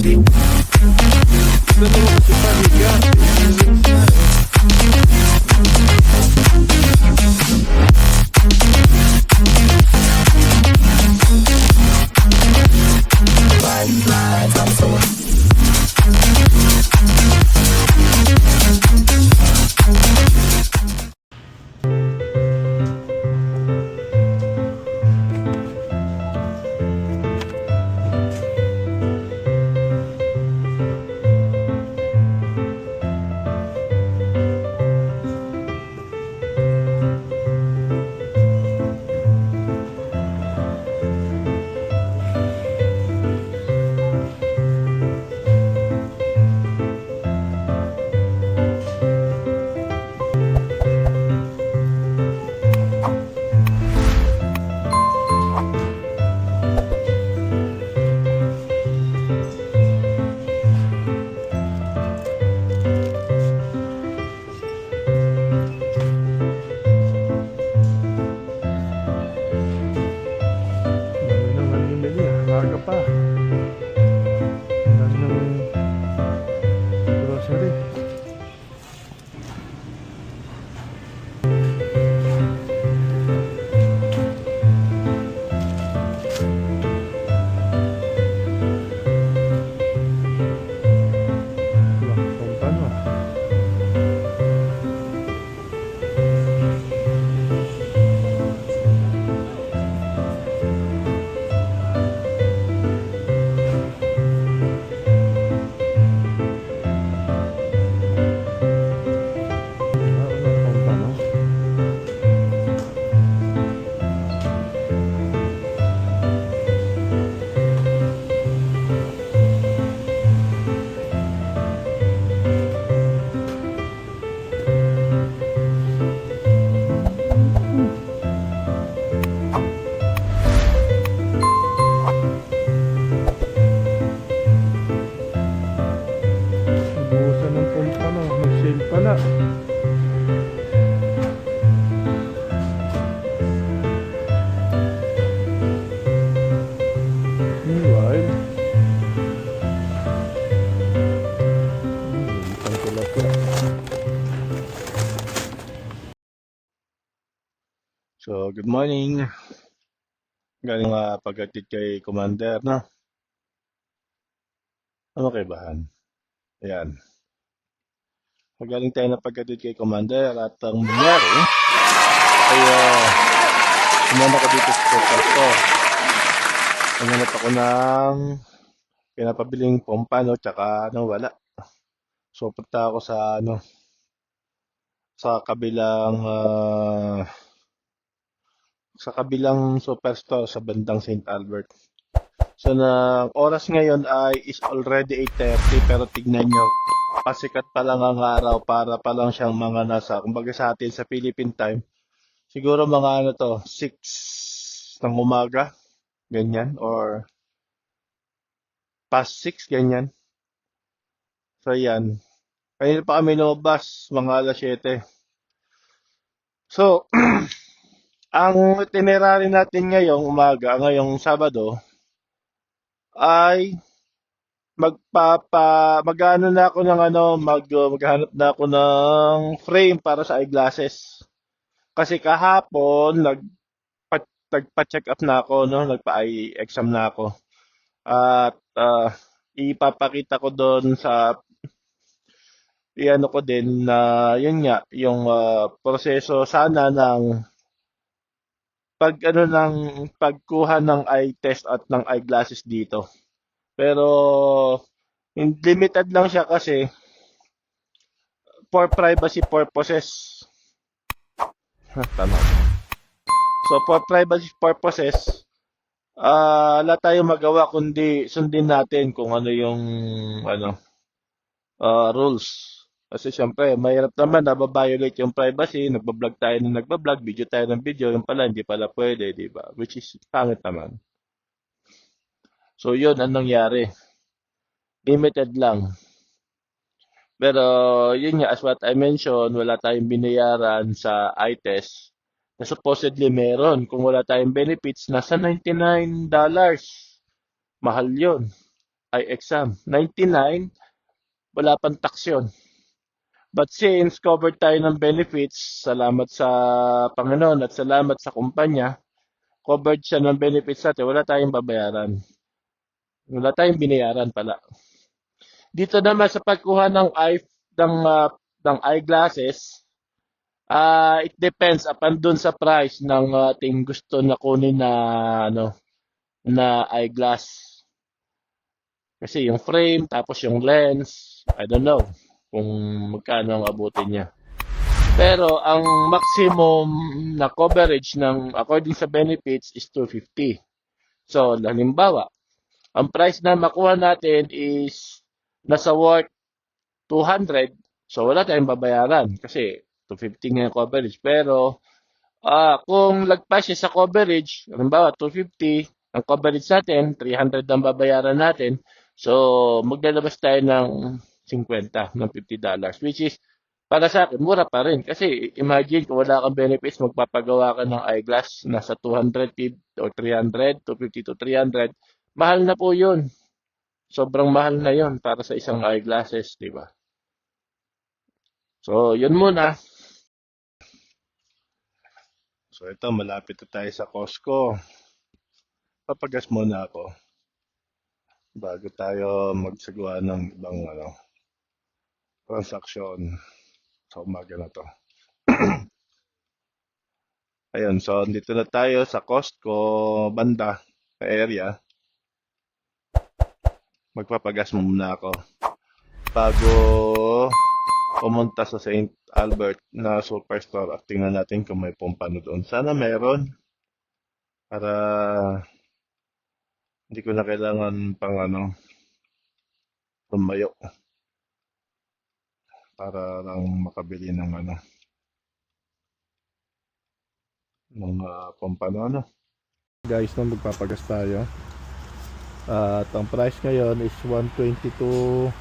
kasi paligas. Aga pa. Dami ng grocery. Pampano. Buhusan ng pampano. May sale pala. Meanwhile, ang tilapia. So, good morning. Galing pagkatid kay Commander, no? Ano kay Bahan? Ayan. Magaling tayo na pagkatid kay Commander at ang nangyari ay sumama ko dito sa total store. Nanganap ako ng pinapabiling pompa, no? Tsaka wala. So, punta ako sa sa kabilang superstore sa bandang St. Albert. So, na oras ngayon is already 8:30 pero tignan nyo, pasikat pa lang ang araw para pa lang siyang mga kumbaga sa atin sa Philippine time, siguro mga 6 ng umaga, ganyan, or past 6, ganyan. So, yan. Kanina pa kami lumabas, mga alas 7. So, ang itinerary natin ngayong umaga, ngayong Sabado, ay maghanap na ako ng maghanap na ako ng frame para sa eyeglasses. Kasi kahapon nagpa-check up na ako, no, nagpa-eye exam na ako. At ipapakita ko doon sa iano ko din na yun nga yung proseso sana ng pagkuha ng eye test at ng eyeglasses dito. Pero limited lang siya kasi for privacy purposes. Tama. So for privacy purposes, wala tayong magawa kundi sundin natin kung ano yung rules. Kasi syempre, mahirap naman nababiolate yung privacy, nagbablog tayo ng nagbablog, video tayo ng video, yung pala hindi pala pwede, di ba? Which is pangit naman. So yun ang nangyari. Limited lang. Pero yun nga, as what I mentioned, wala tayong binayaran sa eye test na supposedly meron. Kung wala tayong benefits, nasa $99. Mahal yun. ay exam. 99, wala pang tax yun. But since covered tayo ng benefits, salamat sa Panginoon at salamat sa kumpanya, covered siya ng benefits natin, wala tayong babayaran. Wala tayong binayaran pala. Dito naman sa pagkuha ng eyeglasses, it depends upon dun sa price ng ating gusto na kunin na na eyeglass. Kasi yung frame tapos yung lens, I don't know kung magkano ang abutin niya. Pero ang maximum na coverage ng according sa benefits is 250. So, halimbawa, ang price na makuha natin is nasa worth 200. So, wala tayong babayaran kasi 250 nga yung coverage. Pero, kung lagpas siya sa coverage, halimbawa 250, ang coverage natin, 300 ang babayaran natin. So, maglalabas tayo ng 50, ng $50, which is, para sa akin, mura pa rin. Kasi, imagine kung wala kang benefits, magpapagawa ka ng eyeglass, nasa 250 or 300, 250 to 300. Mahal na po yun. Sobrang mahal na yun para sa isang eyeglasses, di ba? So, yun muna. So, ito, malapit na tayo sa Costco. Papagas muna ako bago tayo magsagawa ng ibang transaksyon sa umaga na to. Ayun, so dito na tayo sa Costco banda sa area. Magpapagas muna ako bago pumunta sa St. Albert na superstore at tingnan natin kung may pumpano doon. Sana meron para hindi ko na kailangan pang tumayo para lang makabili ng pumpano. Guys, magpapagas tayo. At ang price ngayon is $1.22.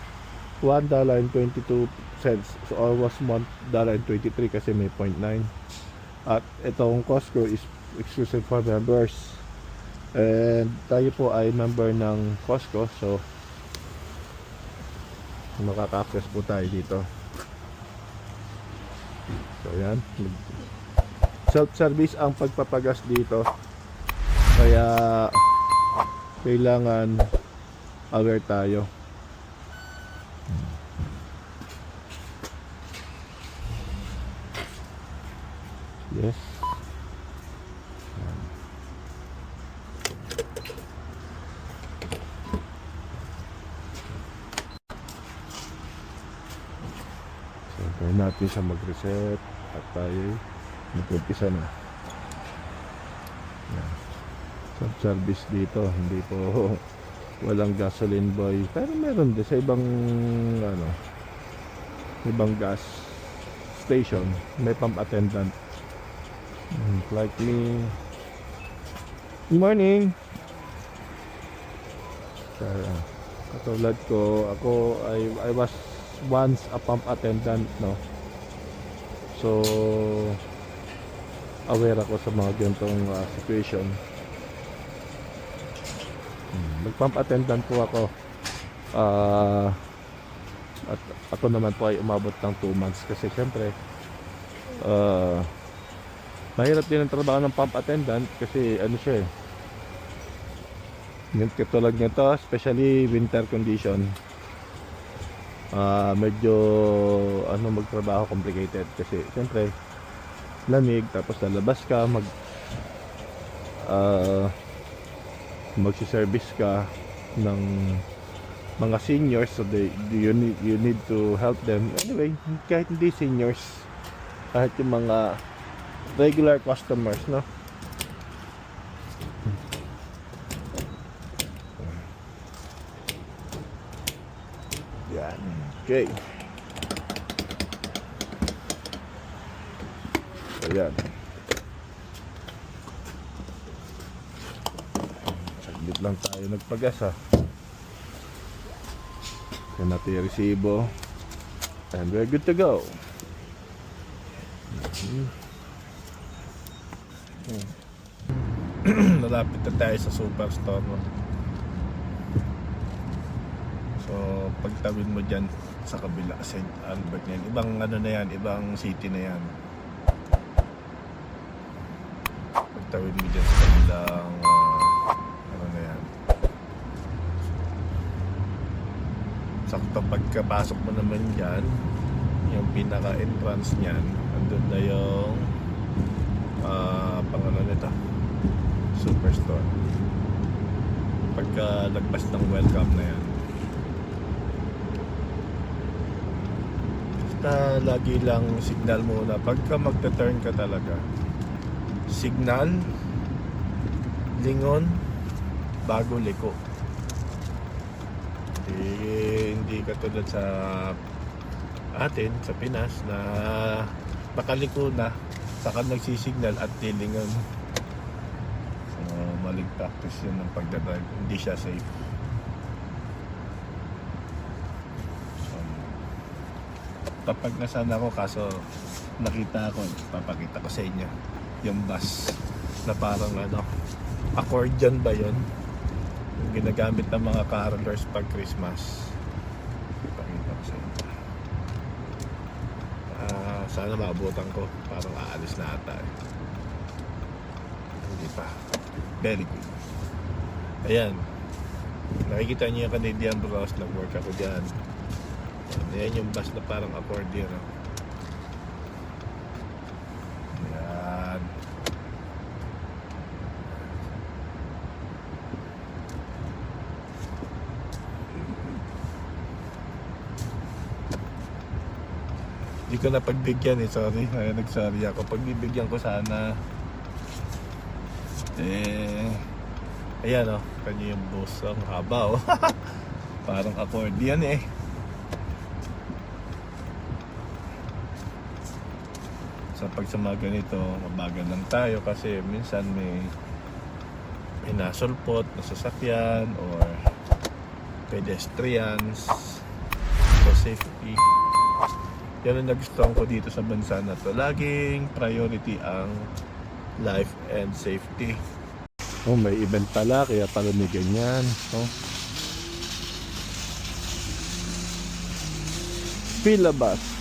So almost $1.23 kasi may 0.9. At itong Costco is exclusive for members. And tayo po ay member ng Costco, so makaka-access po tayo dito. So yan, self-service ang pagpapagas dito, kaya kailangan aware tayo. Yes. Hintayin natin siya mag-reset at tayo mag-umpisa na. Yan. Self-service dito, hindi po walang gasoline boy, pero meron din sa ibang ibang gas station, may pump attendant like me. Good morning. Katulad ko, I was once a pump attendant, no? So aware ako sa mga ganitong situation. Nag-pump attendant po ako. At ako naman po ay umabot ng 2 months kasi syempre mahirap din ang trabaho ng pump attendant kasi siya yung katulad nito, especially winter condition. Medyo magtrabaho complicated kasi siyempre lamig, tapos lalabas ka magsi-service ka ng mga seniors, so you need to help them anyway. Kahit hindi seniors, kahit yung mga regular customers, no? Yan. Okay. Ayan. Saglit lang tayo nagpagas, ha. Yan natin yung resibo. And we're good to go. Nalapit na tayo sa superstore, no? So pagtawid mo dyan sa kabila, St. Albert na yan, ibang ano na yan, ibang city na yan. Pagtawid mo dyan sa kabilang ano na yan, sakto pagkapasok mo naman dyan, yung pinaka entrance niyan, andun na yung pangalan nito, Superstore. Pagka lagpas ng welcome na yan, basta lagi lang signal muna pagka magta-turn ka talaga, signal, lingon, bago liko. Hindi katulad sa atin sa Pinas na makaliko na saka nagsisignal at tilingon. So maling practice yun ng pagdadrive, hindi siya safe. So, kapag nasan ako, kaso nakita ako, papakita ko sa inyo yung bus na parang ano, accordion ba yun, yung ginagamit ng mga carolers pag Christmas. Papakita ko sa inyo. Sana maabutan ko, parang aalis na ata eh. Hindi pa. Very good. Ayan, nakikita niyo yung Canadian Bros, nag-work ako dyan. Ayan yung bus na parang accordion. Ayan. Hindi ko na pagbigyan eh, sorry. Ay, nagsorry ako. Pagbibigyan ko sana. Ayan o, kanya yung bus. Ang haba o. Parang accordion eh. So pag sa mga ganito, mabagal lang tayo kasi minsan may nasulpot na sasakyan or pedestrians. So safety, yan ang nagustuhan ko dito sa bansa na to. Laging priority ang life and safety. Oh, may event pala, kaya pala may ganyan. Oh. Pila bus.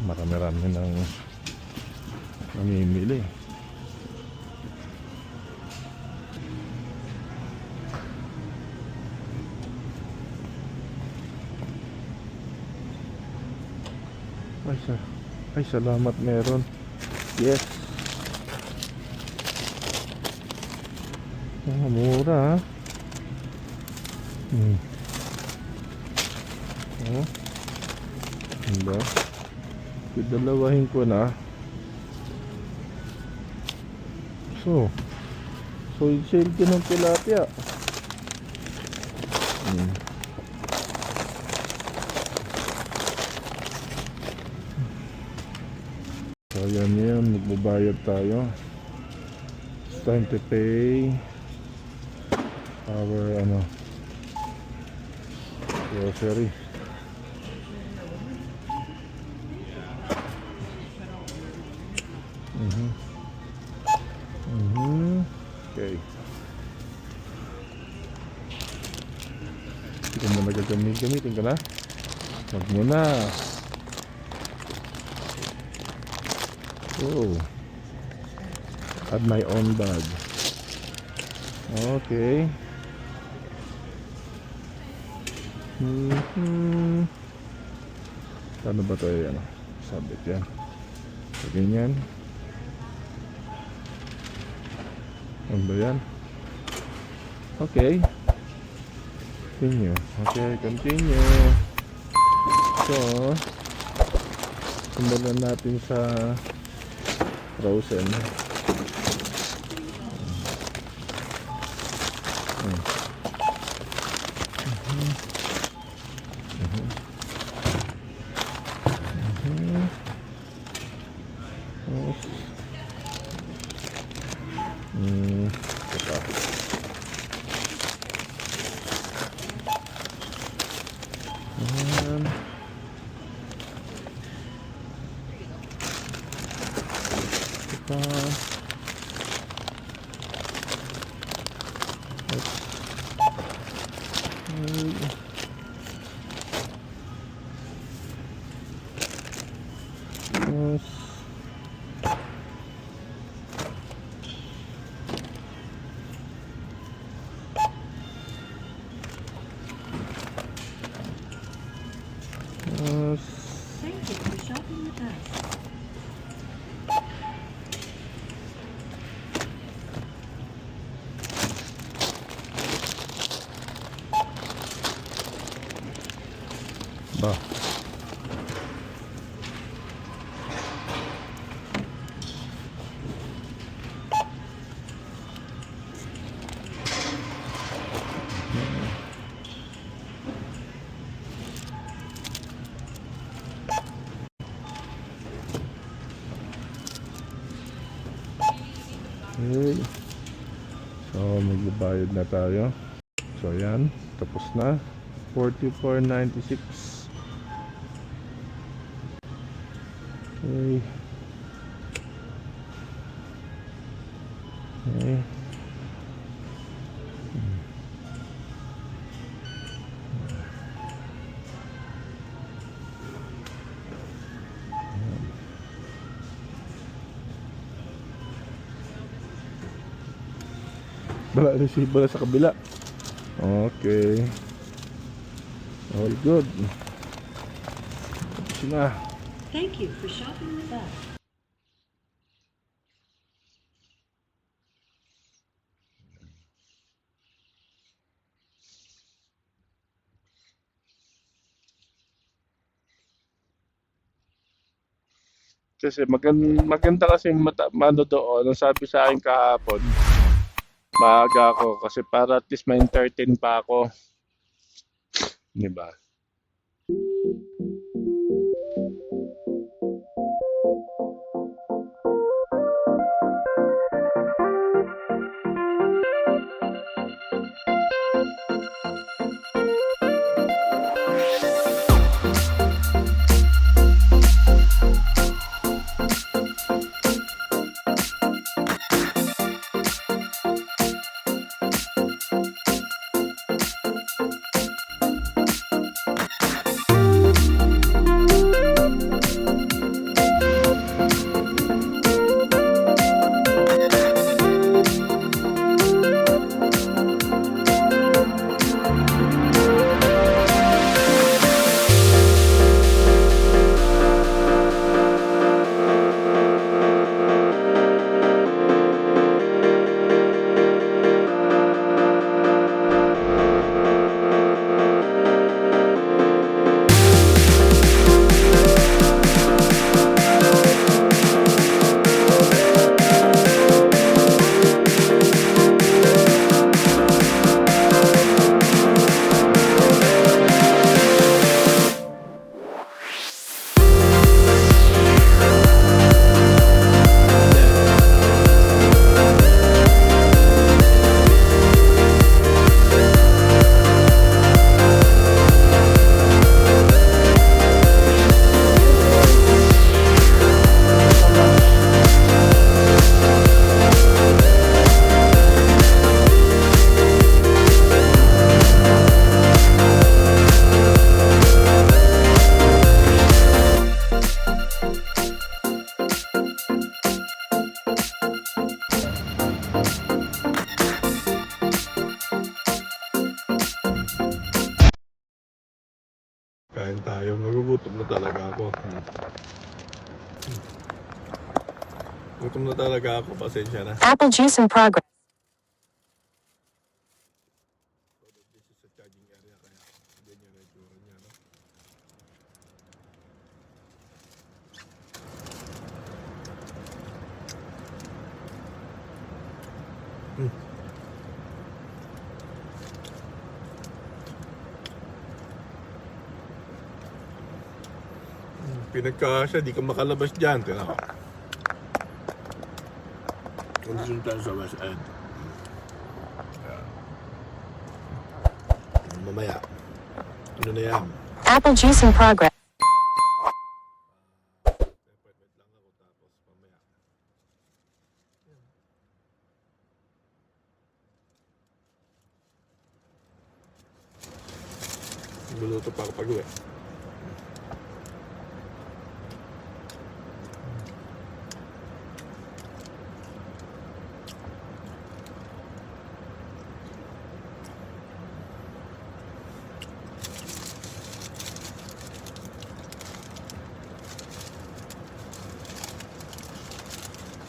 Marami-rami nang namimili. Ay, salamat, meron. Yes. Mura ha. Oh. Diba? Dalawahin ko na. So sale din ng tilapia. So yan, magbabayad tayo. It's time to pay our grocery. Okay. Hindi ko muna gagamitin ka na. Wag mo na. Oh. Add my own bag. Okay. Paano ba tayo sabit yan? So, ganyan. Ano ba yan? Okay. Continue. Okay, continue. So, simulan natin sa frozen. Yes. Yes. Thank you for shopping with us. Ba. Okay. So, magbabayad na tayo. So, yan. Tapos na. 44.96. Okay. Okay. Wala receive na sa kabila. Okay. All good. Tapos na. Thank you for shopping with us. Kasi maganda kasi mano doon. Ang sabi sa akin kahapon, maaga ako kasi para at least may entertain pa ako. Di ba? Kain tayo. Nagugutom na talaga ako. Gutom na talaga ako. Pasensya na. Apple juice in progress. This is a charging area kaya ganyan na itsura niya, no? Pinagkasya, di ka makalabas dyan. Tignan ko. Kondisyon tayo sa West End. Mamaya. Ano na yan? Apple juice in progress. Wait lang ako tapos mamaya. 1 Luluto pa ako pag-uwi.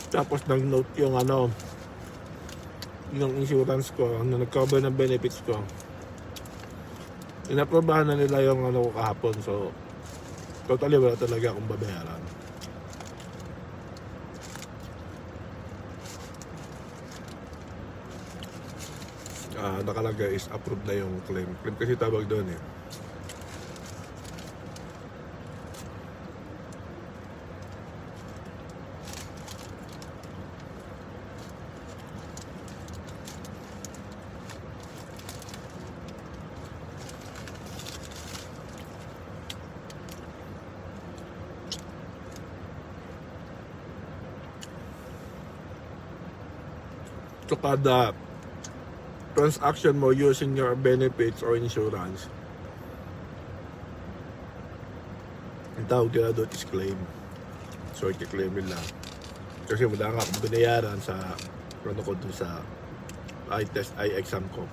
Tapos nag-note yung yung insurance ko na nag-cover ng benefits ko. Inaprobahan na nila yung ko kahapon, so totally wala talaga akong babayaran. Nakalagay is approved na yung claim. Claim kasi tawag doon eh. So kada transaction mo using your benefits or insurance, ang tawag nila doon is claim. So i-claim nila. Kasi wala nga akong binayaran sa ko dun sa eye exam ko.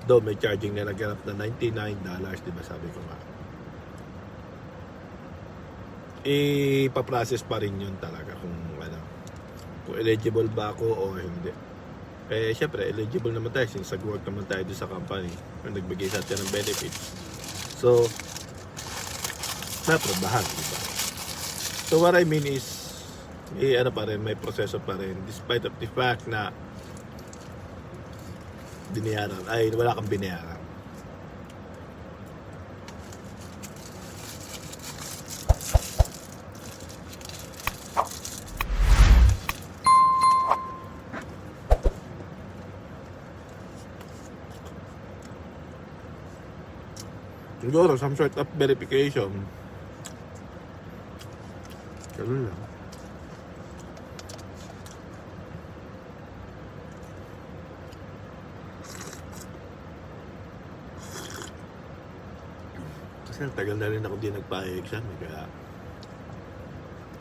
Though may charging na naganap na $99, di ba sabi ko nga. Ipaprocess pa rin yun talaga kung eligible ba ako o hindi. Eh, syempre, eligible naman tayo since nag-work naman tayo doon sa company na nagbigay sa atin ng benefits. So, naprobahan, diba? So, what I mean is, pa rin, may proseso pa rin despite of the fact na wala kang binayaran. Siguro, some sort of verification. Ganun lang. Kasi tagal na rin ako di nagpa-exam. Kaya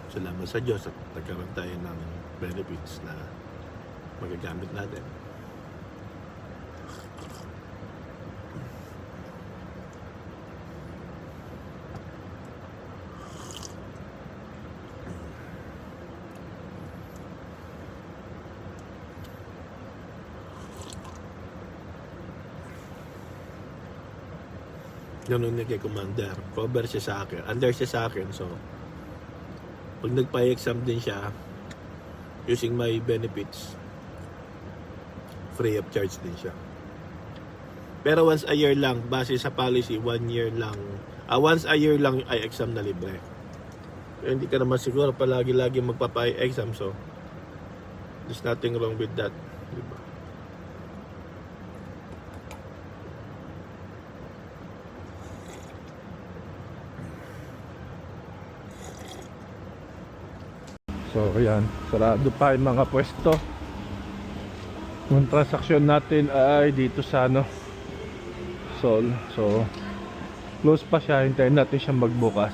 salamat sa Diyos at nagkaroon tayo ng benefits na magagamit natin. Ganun niya kay Commander. Cover siya sa akin. Under siya sa akin. So, pag nagpa-exam din siya, using my benefits, free of charge din siya. Pero once a year lang, base sa policy, 1 year lang. Once a year lang ay exam na libre. Pero hindi ka naman siguro palagi-lagi magpapa-exam. So, there's nothing wrong with that. Diba? So ayan, sarado pa yung mga pwesto. Yung transaksyon natin ay dito sa Sol. So close pa siya, hintayin natin siya magbukas,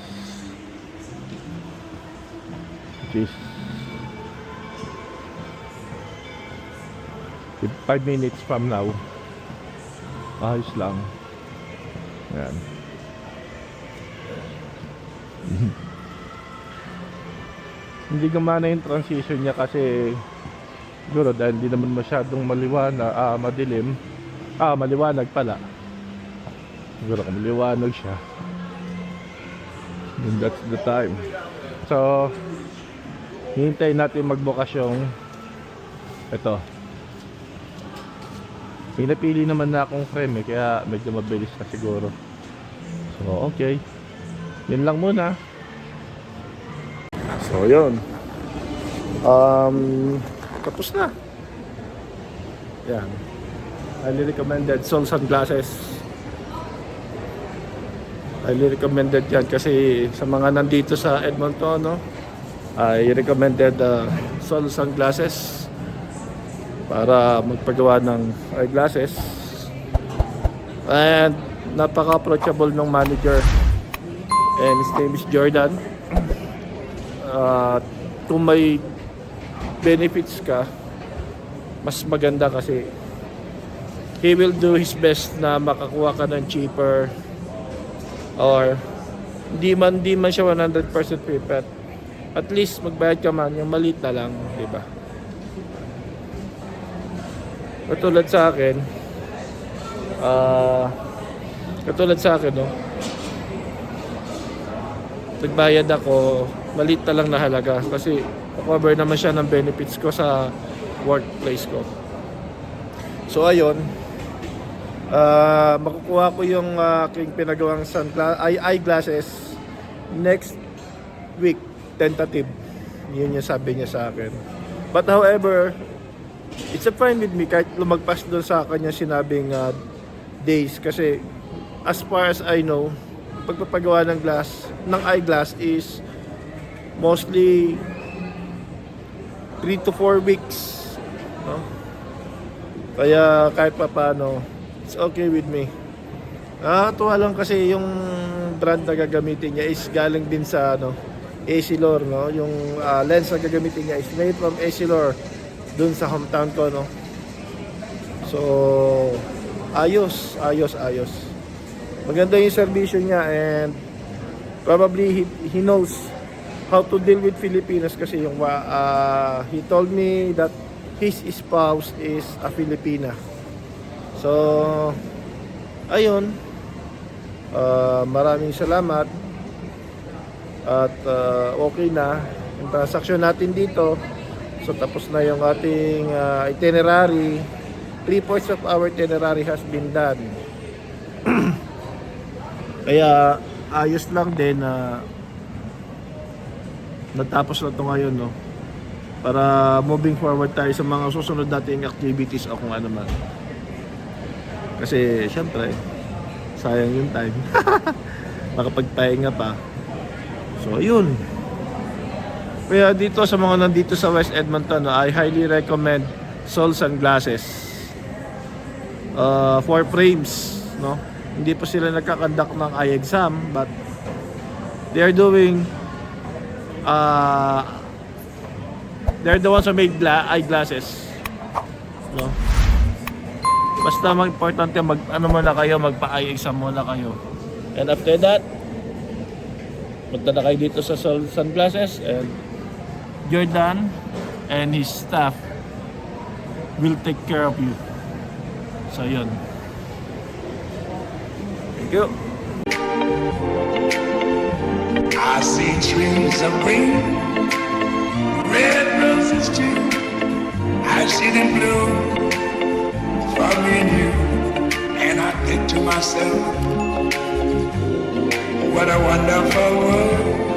which is 5 minutes from now. Ayos lang. Ayan. Hindi gumana yung transition niya kasi siguro dahil hindi naman masyadong madilim. Maliwanag pala. Siguro kung maliwanag siya, then that's the time. So hintayin natin magbukas yung ito. May napili naman na akong frame kaya medyo mabilis na siguro. So okay, yun lang muna. So yun, tapos na. Yan, highly recommended Sol sunglasses. Highly recommended yan kasi sa mga nandito sa Edmonton, I recommended Sol sunglasses para magpagawa ng eyeglasses. And napaka-approachable ng manager. And his name is Jordan. Kung may benefits ka, mas maganda kasi he will do his best na makakuha ka ng cheaper, or di man siya 100% prepared. At least magbayad ka man, yung maliit na lang, di ba? Katulad sa akin, no? Nagbayad ako, maliit na lang na halaga kasi cover naman siya ng benefits ko sa workplace ko. So ayun, makukuha ko yung aking pinagawang eyeglasses next week, tentative. Yun yung sabi niya sa akin. But however, it's a fine with me kahit lumagpas doon sa kanya sinabing days, kasi as far as I know, pagpapagawa ng eyeglass is mostly 3 to 4 weeks, no? Kaya kahit pa paano, it's okay with me. Nakakatuwa lang kasi yung brand na gagamitin niya is galing din sa Essilor, no? Yung lens na gagamitin niya is made from Essilor dun sa hometown ko, no? So ayos. Maganda yung serbisyo niya, and probably he knows how to deal with Filipinas kasi yung he told me that his spouse is a Filipina. So ayun, maraming salamat at okay na yung transaction natin dito. So tapos na yung ating itinerary. 3/4 of our itinerary has been done. Kaya ayos lang din na natapos na ito ngayon, no? Para moving forward tayo sa mga susunod nating activities o kung ano man. Kasi syempre sayang yung time. Makapagpahinga pa. So ayun. Kaya dito sa mga nandito sa West Edmonton, I highly recommend Sol Sunglasses. For frames, no? Hindi pa sila nagkakandak ng eye exam, but they are doing they're the ones who made eyeglasses, no? Basta importante muna kayo, magpa-eye exam muna kayo. And after that, punta na kayo dito sa Sol Sunglasses, and Jordan and his staff will take care of you. So yun. Thank you. I see trees of green, red roses too. I see them bloom for me and you. And I think to myself, what a wonderful world.